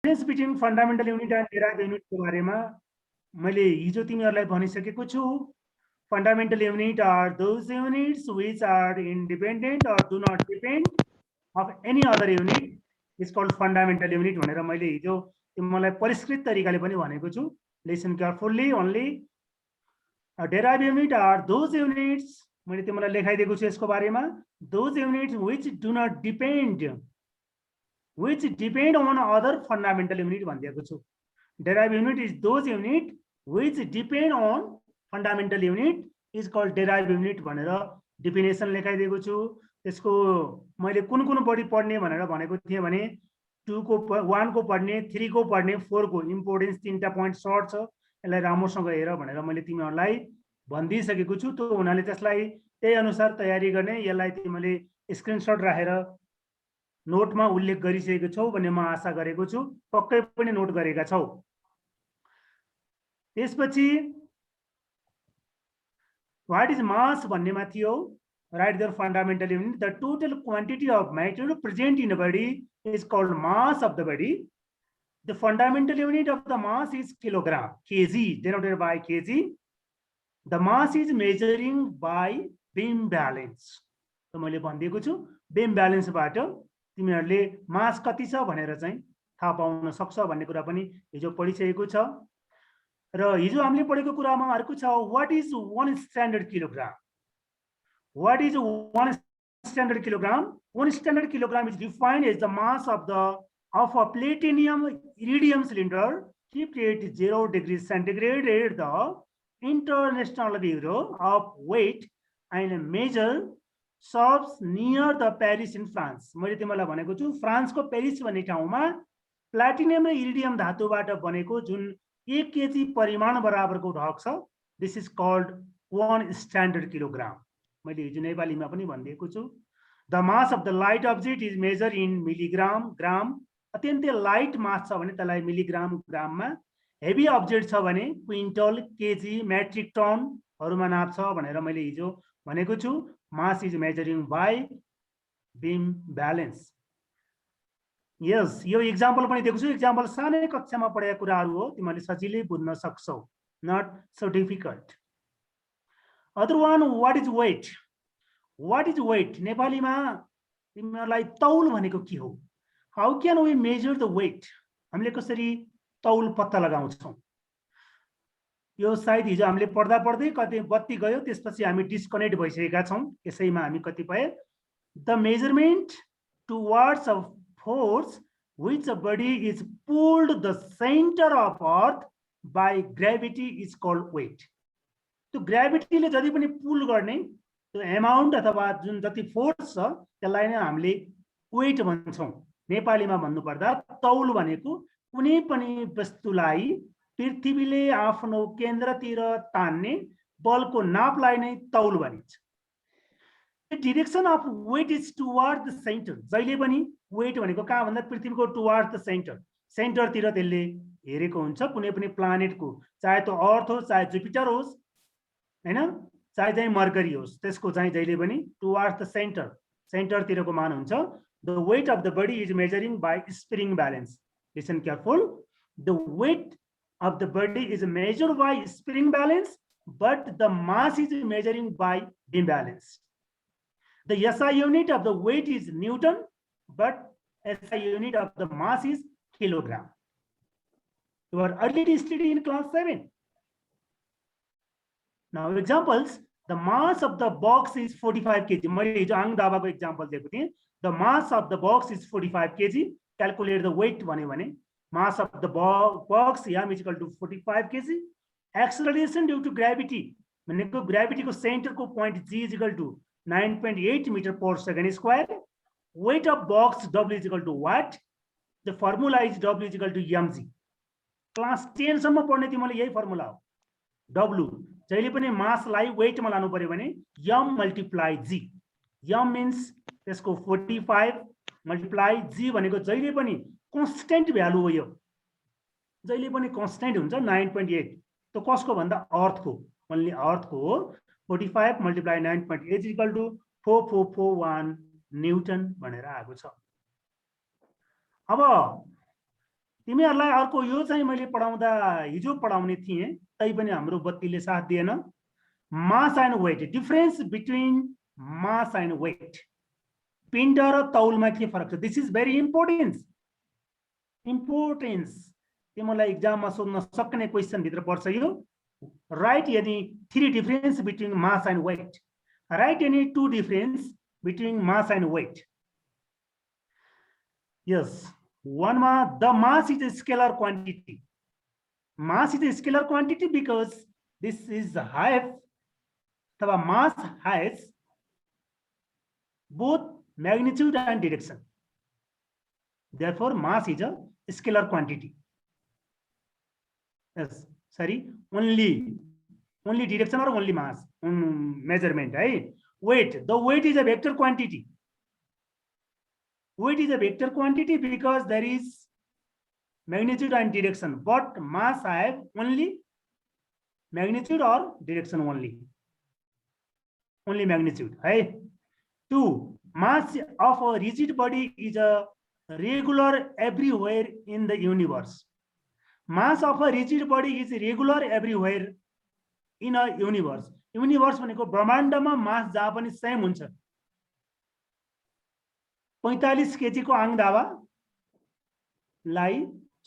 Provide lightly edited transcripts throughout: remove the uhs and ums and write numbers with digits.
Difference between fundamental unit and derived युनिटको बारेमा मैले हिजो तिमीहरूलाई भनिसकेको छु। Fundamental unit are those units which are independent or do not depend of any other unit is called fundamental unit भनेर मैले हिजो तिमीलाई परिष्कृत तरिकाले पनि भनेको छु। Listen carefully only. Derived unit are those units, मैले तिमीलाई लेखाइदिएको छु यसको बारेमा, those units which do not depend on other fundamental unit भनिदिएको छु। Derived unit is those unit which depend on fundamental unit is called derived unit भनेर definition लेखाइदिएको छु। त्यसको मैले कुन कुन बढी पढ्ने भनेर भनेको थिएँ भने 2 को 1 को पढ्ने, 3 को पढ्ने, 4 को इम्पोर्टेन्स 3टा पोइन्ट सर्ट छ, यसलाई राम्रोसँग हेर भनेर मैले तिमीहरूलाई भनिदिइसकेको छु। त्यो हुनाले त्यसलाई त्यही अनुसार तयारी गर्ने, यसलाई तिमीले स्क्रिनशट राखेर नोटमा उल्लेख गरिसकेको छौ भन्ने म आशा गरेको छु। पक्कै पनि नोट गरेका छौ। त्यसपछि व्हाट इज मास भन्नेमा थियो। Right there fundamental unit the total quantity of matter present in the body is called mass of the body. The fundamental unit of the mass is kilogram, KG, denoted by KG. The mass is measuring by beam balance. त मैले भनिदिएको छु beam ब्यालेन्सबाट तिमीहरूले मास कति छ भनेर चाहिँ थाहा पाउन सक्छ भन्ने कुरा पनि हिजो पढिसकेको छ। र हिजो हामीले पढेको कुरामा अर्को छ, what is 1 standard kilogram. What is 1 standard kilogram? 1 standard kilogram is defined as the mass of a platinum iridium cylinder kept at 0 degrees centigrade at the International Bureau of Weight and Measure shops near the Paris in France। मैले तिमीलाई भनेको छु फ्रान्सको Paris भन्ने ठाउँमा platinum र iridium धातुबाट बनेको जुन 1 केजी परिमाण बराबरको ढक छ, this is called 1 standard kilogram. मैले हिजो नेपालीमा पनि भनिदिएको छु। The mass of the light object is measure in milligram, gram. अत्यन्तै लाइट मास छ भने त्यसलाई मिलिग्राम, ग्राममा, हेभी अब्जेक्ट छ भने क्विन्टल, केजी, मेट्रिक टनहरूमा नाप्छ भनेर मैले हिजो भनेको छु। Mass is measuring by beam balance. यस, यो इक्जाम्पल पनि दिएको छु। इक्जाम्पल सानै कक्षामा पढेका कुराहरू हो, तिमीहरूले सजिलै बुझ्न सक्छौ, not so difficult. Other one, what is weight. What is weight नेपालीमा तिमीहरूलाई तौल भनेको के हो? How can we measure the weight? हामीले कसरी तौल पत्ता लगाउँछौँ? यो सायद हिजो हामीले पढ्दा पढ्दै कतै बत्ती गयो, त्यसपछि हामी डिस्कनेक्ट भइसकेका छौँ। यसैमा हामी कतिपय the measurement towards a force which a body is pulled the center of earth by gravity is called weight। त्यो ग्रेभिटीले जति पनि पुल गर्ने त्यो एमाउन्ट अथवा जुन जति फोर्स छ त्यसलाई नै हामीले वेट भन्छौँ। नेपालीमा भन्नुपर्दा तौल भनेको कुनै पनि वस्तुलाई पृथ्वीले आफ्नो केन्द्रतिर तान्ने बलको नापलाई नै तौल भनिन्छ। Direction of weight is toward the centre. जहिले पनि वेट भनेको कहाँ भन्दा पृथ्वीको टुवर्ड द सेन्टर, सेन्टरतिर त्यसले हेरेको हुन्छ। कुनै पनि प्लानेटको, चाहे त्यो अर्थ होस्, चाहे जुपिटर होस्, हैन, चाहे चाहिँ मर्करी होस्, त्यसको चाहिँ जहिले पनि टुवर्ड द सेन्टर, सेन्टरतिरको मान हुन्छ। The weight of the body is measuring by spring balance. Listen careful. The weight of the body is measured by spring balance, but the mass is measuring by beam balance. The SI unit of the weight is Newton, but SI unit of the mass is kilogram. You are early study in class 7. Now examples, the mass of the box is 45 kg. मैले जो आङ दाबाको example दिएको थिएँ, the mass of the box is 45 kg. Calculate the weight भन्यो भने mass of the box m is equal to 45 kg. Acceleration due to gravity भनेको gravity को center को point g is equal to 9.8 meter per second square. Weight of box w is equal to what? The formula is w is equal to mg. Class 10 सम्म पढ्ने तिमीले यही formula हो। w जहिले पनि मासलाई वेटमा लानु पर्यो भने m multiply g. m means त्यसको 45 multiply g भनेको जहिले पनि कन्स्टेन्ट भ्यालु हो। यो जहिले पनि कन्स्टेन्ट हुन्छ 9.8। त्यो कसको भन्दा अर्थको, ओन्ली अर्थको हो। 45 multiply 9.8 is equal to 4441 Newton भनेर आएको छ। अब तिमीहरूलाई अर्को यो चाहिँ मैले पढाउँदा हिजो पढाउने थिएँ तैपनि हाम्रो बत्तीले साथ दिएन mass and weight difference between mass and weight पिण्ड र तौलमा के फरक छ दिस इज भेरी इम्पोर्टेन्स तिमीलाई एक्जाममा सोध्न सक्ने क्वेसन भित्र पर्छ यो right any 3 difference between mass and weight right any 2 difference between mass and weight yes one the mass is a scalar quantity. Mass is a scalar quantity because this is have the mass has both magnitude and direction. Therefore, mass is a scalar quantity. Yes, sorry, only direction or only mass measurement. Right? Weight. The weight is a vector quantity. Weight is a vector quantity because there is magnitude and direction, but mass have only magnitude or direction only magnitude. Right? 2. Mass of a rigid body is a regular everywhere in the universe. Mass of a rigid body is regular everywhere in a universe. Universe भनेको ब्रह्माण्डमा मास जहाँ पनि same हुन्छ 45 KG को आङदावालाई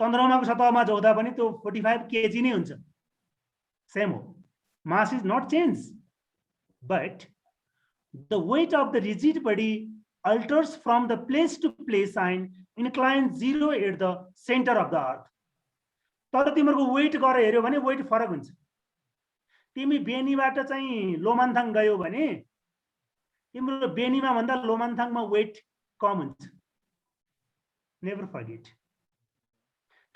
चन्द्रमाको सतहमा जोड्दा पनि त्यो 45 केजी नै हुन्छ सेम हो mass is not changed but the weight of the rigid body alters from the place to place and inclines 0 at the center of the earth तर तिम्रो weight गरेर हेर्यो भने weight फरक हुन्छ तिमी बेनीबाट चाहिँ लोमान्थाङ गयो भने तिम्रो बेनीमा भन्दा लोमान्थाङमा weight कम हुन्छ नेभर फर्गेट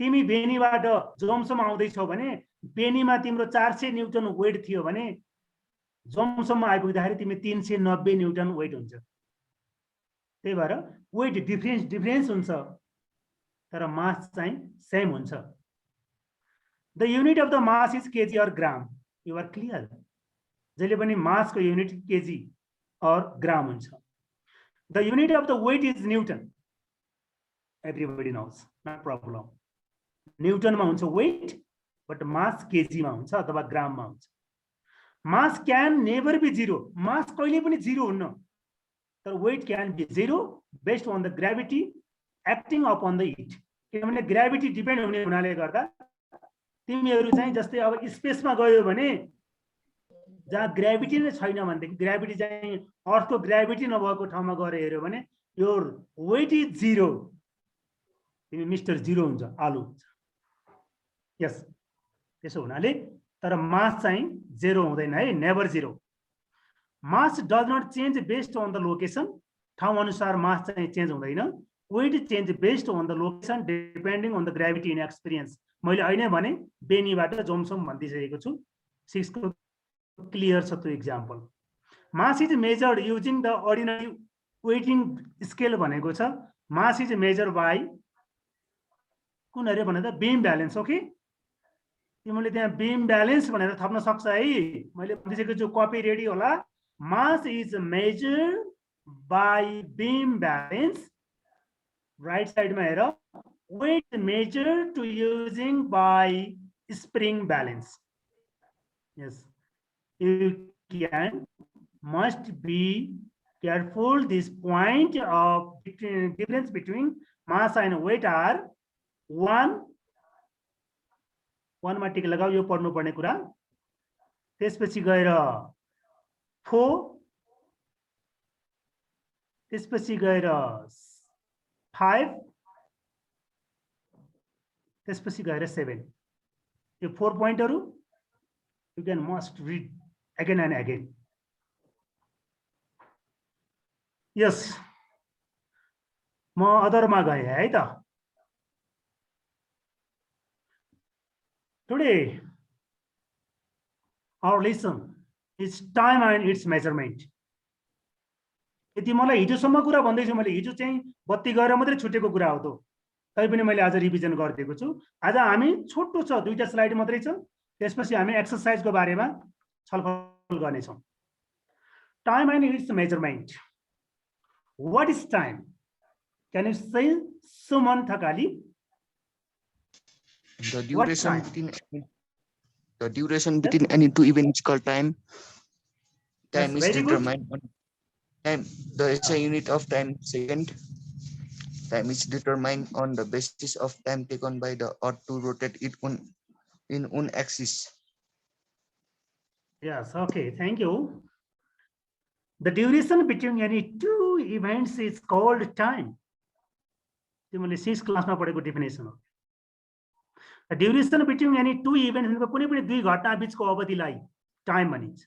तिमी बेनीबाट जोमसम्म आउँदै छौ भने बेनीमा तिम्रो 400 न्यूटन वेट थियो भने जोमसम्म आइपुग्दाखेरि तिमी 390 न्यूटन वेट हुन्छ त्यही भएर वेट डिफरेन्स हुन्छ तर मास चाहिँ सेम हुन्छ the unit of the mass is KG और ग्राम यु आर क्लियर जहिले पनि मास को युनिट केजी और ग्राम हुन्छ The unit of the weight is Newton. Everybody knows, not problem. Newton मा हुन्छ weight, but mass kg मा हुन्छ अथवा ग्राम मा हुन्छ. Mass can never be zero. Mass कहिले पनि zero हुन्न. तर weight can be zero based on the gravity acting upon the heat. किनभने gravity depend हुने हुनाले गर्दा तिमीहरू चाहिँ जस्तै अब स्पेसमा गयो भने जहाँ ग्रेभिटी नै छैन भनेदेखि ग्रेभिटी चाहिँ अर्थको ग्रेभिटी नभएको ठाउँमा गएर हेर्यो भने योर वेट इज 0 तिमी मिस्टर 0 हुन्छ आलु हुन्छ यस त्यसो हुनाले तर मास चाहिँ 0 हुँदैन है never 0 mass does not change based on the location ठाउँ अनुसार मास चाहिँ चेन्ज हुँदैन weight change based on the location depending on the gravity in experience मैले अहिले भने बेनीबाट जोमसम्म भनिदिसकेको छु 6 को clear to example mass is measured using the ordinary weighting scale भनेको छ mass is measured by कुन अरे भने त beam balance ओके तिमीले त्यहाँ beam balance भनेर थप्न सक्छ है मैले भनिसकेको छु कपी रेडी होला mass is measured by beam balance right side मा हेर weight measured to using by spring balance yes you must be careful this point of difference between mass and weight are one मा टिक लगाऊ यो पढ्नु पर्ने कुरा त्यसपछि गएर 4 त्यसपछि गएर 5 त्यसपछि गएर 7 यो 4 पोइन्टहरु you can must read again and again yes म अदरमा गए है त today our lesson is time and its measurement यदि मलाई हिजोसम्म कुरा भन्दै छु मैले हिजो चाहिँ बत्ती गएर मात्रै छुटेको कुरा हो त तैपनि मैले आज रिभिजन गरिदिएको छु आज हामी छोटो छ दुईटा स्लाइड मात्रै छ त्यसपछि हामी एक्सरसाइज को बारेमा छलफल गर्ने छौं time and it's measurement what is time can you say Suman Thakali The What duration time? between the duration Yes, between any two events called time. yes, Time is very good. determined on time. The SI unit of time second. Time is determined on the basis of time taken by the Earth to rotate it in one axis. Yes, okay, thank you. The duration between any two events is called time. तिमीले 6 क्लासमा पढेको definition हो. The duration between any two events कुनै पनि दुई घटना बीचको अवधिलाई time भनिन्छ.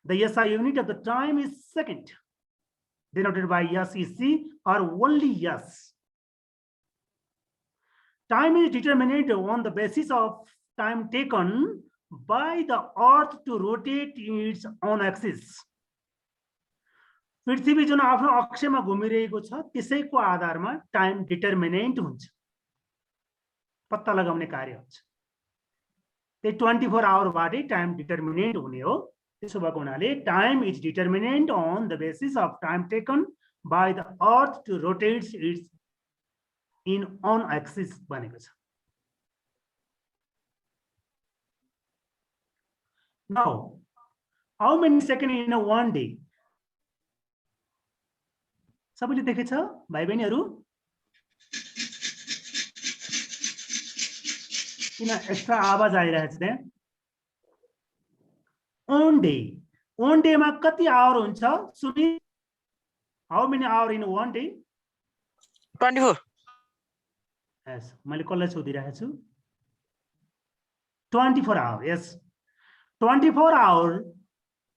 The SI unit of the time is second, denoted by SEC or only S. Time is determined on the basis of time taken by the Earth to rotate its own axis. पृथ्वी जुन आफ्नो अक्षमा घुमिरहेको छ त्यसैको आधारमा time determinant हुन्छ, पत्ता लगाउने कार्य हुन्छ. त्यही 24 आवरबाटै टाइम डिटर्मिनेन्ट हुने हो. त्यसो भएको हुनाले time is determinant on the basis of time taken by the earth to rotates its in on axis भनेको छ. Now how many second in a one day? सबैले देखेछ भाइ बहिनीहरू? किन एक्स्ट्रा आवाज आइरहेछ त्यहाँ? ओन डे, ओन डेमा कति आवर हुन्छ? सुनि, how many hour in one day? 24. Yes, मैले कसलाई सोधिरहेको छु? 24 hour. Yes, 24 hour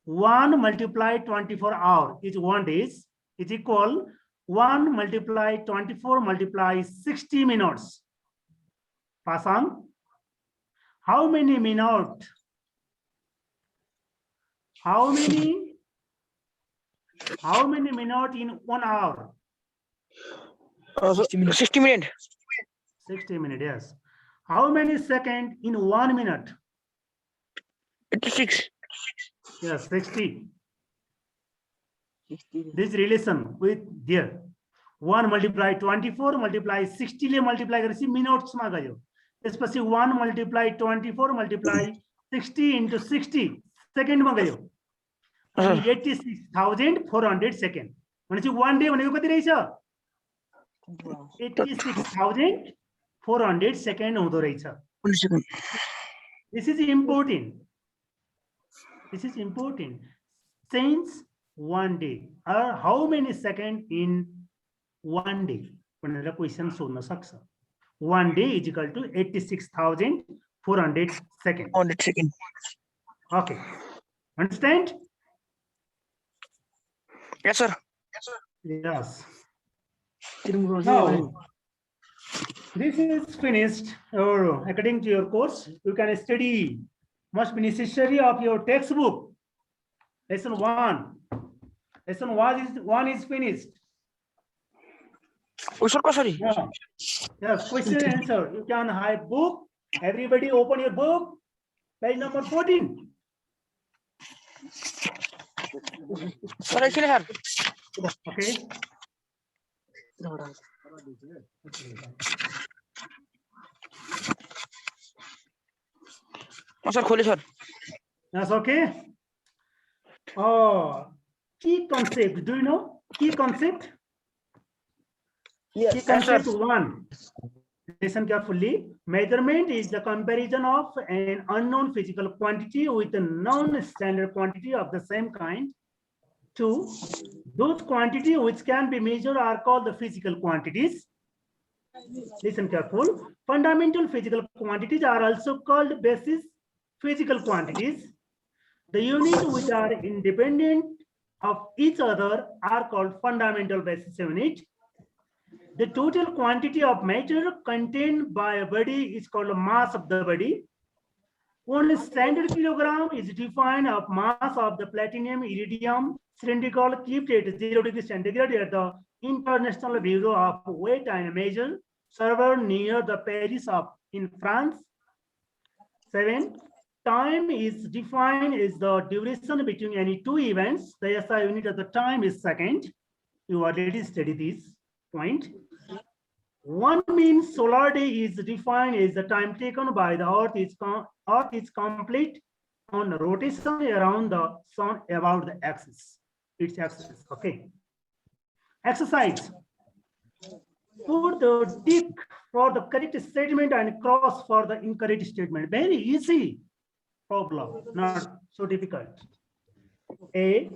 1 multiply 24 hour is 1 days is equal 1 multiply 24 multiply 60 minutes. Pass on. How many minutes? How many minutes in 1 hour? 60 minutes. 60 minutes, yes. How many seconds in 1 minute? 86. Yes, 60. This relation with there 1 multiply 24 multiply 60 ले multiply गरेपछि minutes मा गयो. त्यसपछि 1 multiply 24 multiply 60 into 60 second मा गयो. 86,400 second. भनेपछि 1 day भनेको कति रहेछ? 86,400 second हुँदो रहेछ. This is important. This is important. Since 1 day or how many seconds in 1 day? भनेर question सोध्न सक्छ. 1 day is equal to 86,400 seconds. 100 seconds. Okay. Understand? Yes, sir. Yes. Now, this is finished. Or according to your course, you can study. Must be necessary of your textbook. Lesson 1. Lesson 1 is finished. Sorry. Yeah. Yes, question and answer. You can have book. Everybody open your book. Page number 14. Sir, actually, sir. Okay. Sir, khole sir. That's okay. Key concept. Do you know key concept? Yes, Key concept 1. Listen carefully. Measurement is the comparison of an unknown physical quantity with a known standard quantity of the same kind. 2. Those quantities which can be measured are called the physical quantities. Listen careful. Fundamental physical quantities are also called basis physical quantities. The units which are independent of each other are called fundamental basis unit. The total quantity of matter contained by a body is called mass of the body. 1 standard kilogram is defined of mass of the platinum iridium cylindrical kept at 0 degree centigrade at the International Bureau of Weight and Measure server near the Paris in France. 7. Time is defined as the duration between any two events. The SI unit of the time is second. You already studied this point. 1 means solar day is defined as the time taken by the Earth is complete on rotation around the Sun about the axis, its axis. Okay. Exercise. Put the tick for the correct statement and cross for the incorrect statement. Very easy problem, not so difficult. A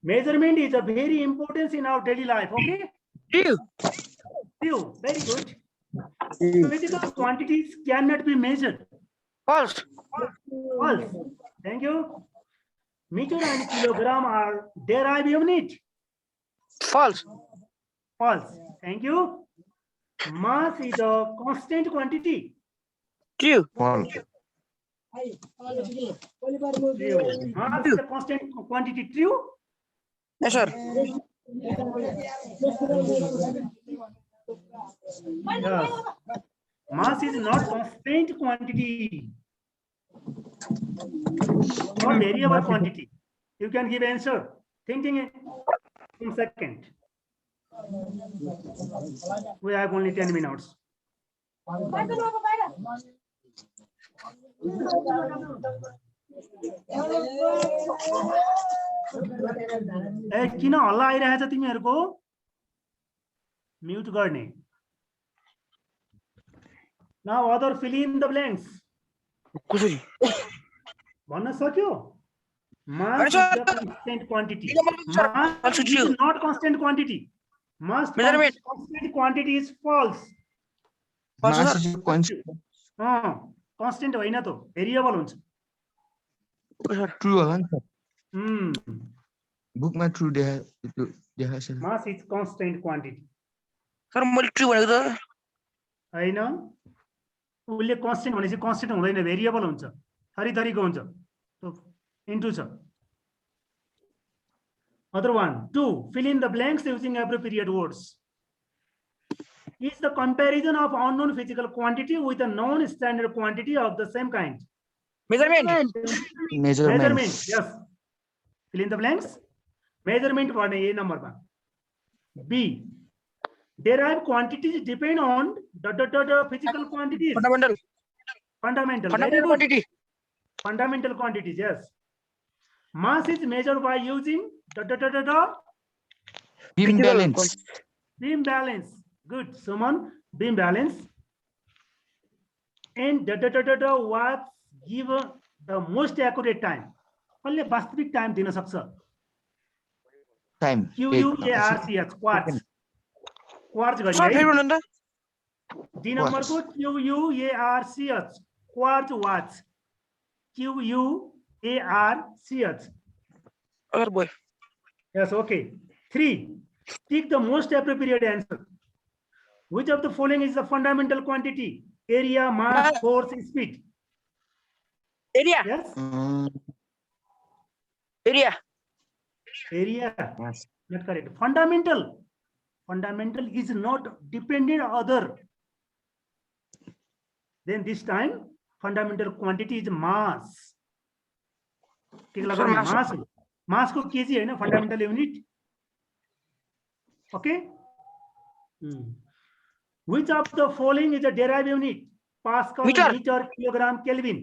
measurement is a very important in our daily life. Okay. True. True. Very good. Physical quantities cannot be measured. False. False. Thank you. Meter and kilogram are derived unit. False. False. Thank you. Mass is a constant quantity. True. False. True. Mass is a constant quantity. True. Yes, sir. Yes. Mass is not constant quantity. Or variable quantity. You can give answer. Thinking in second. We have only 10 minutes. ए किन हल्ला आइरहेछ तिमीहरूको mute गर्ने now other fill in the blanks कसरी भन्न सक्यो mass is Sir. the constant quantity Sir. mass is not constant quantity mass Measurement. constant quantity is false False, Mass sir. is a constant. constant होइन त variable हुन्छ Okay, sir. True होला नि sir बुकमा true देखाएको छ mass is constant quantity sir मैले true भनेको त होइन उसले कन्स्टेन्ट भनेपछि कन्स्टेन्ट हुँदैन भेरिएबल हुन्छ थरी थरीको हुन्छ इन्टु छ other one 2 fill in the blanks using appropriate words is the comparison of unknown physical quantity with a known standard quantity of the same kind measurement measurement yes fill in the blanks measurement भन्ने यही नम्बरमा B derived quantities depend on the physical quantities fundamental fundamental very fundamental good. Quantity Fundamental quantities yes mass is measured by using the beam balance beam balance good Suman beam balance and what give the most accurate time कसले वास्तविक time दिन सक्छ time QUARTH quartz quartz sir गरी फेरि भन्नु त D नम्बरको QUARTH quartz watch QUARTH अगर boy yes okay 3 pick the most appropriate answer which of the following is the fundamental quantity area mass force speed area yes area area not correct fundamental is not dependent other then this time fundamental quantity is mass ठीक लगा Sir, mass को kg है ना fundamental unit okay which of the following is a derived unit pascal Meter. meter kilogram kelvin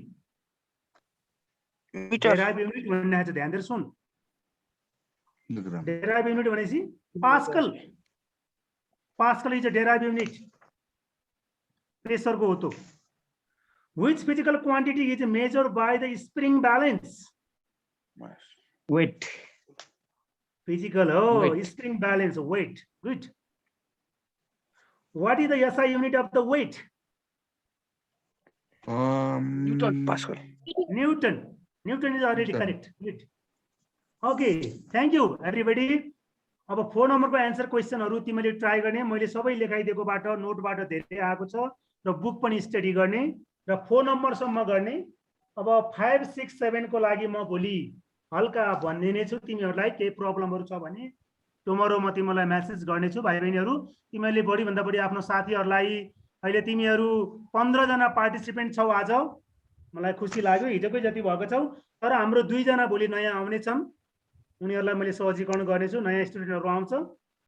metre derived unit भन्ने आछ ध्यान दिएर सुन derived unit भनेपछि pascal is a derived unit pressure को हो तो which physical quantity is measured by the spring balance weight physical Weight. spring balance weight good what is the SI unit of the weight newton pascal Newton is already Newton. correct good okay thank you everybody अब 4 नम्बरको answer क्वेशनहरु तिमीले try गर्ने मैले सबै लेखाइदिएकोबाट नोटबाट धेरै आएको छ र बुक पनि स्टडी गर्ने र 4 नम्बर सम्म गर्ने अब 5 6 7 को लागि म भोलि हल्का भन्दिने छु तिमीहरुलाई केही प्रब्लमहरु छ भने टुमरो म तिमीलाई मेसेज गर्ने छु भाइ बहिनीहरु तिमीले बढी भन्दा बढी आफ्नो साथीहरुलाई अहिले तिमीहरु 15 जना पार्टिसिपेन्ट छौ आज मलाई खुसी लाग्यो हिजोकै जति भएको छौ तर हाम्रो 2 जना भोलि नयाँ आउने छन् उनीहरुलाई मैले सहजीकरण गर्ने छु नयाँ स्टुडेन्टहरु आउँछ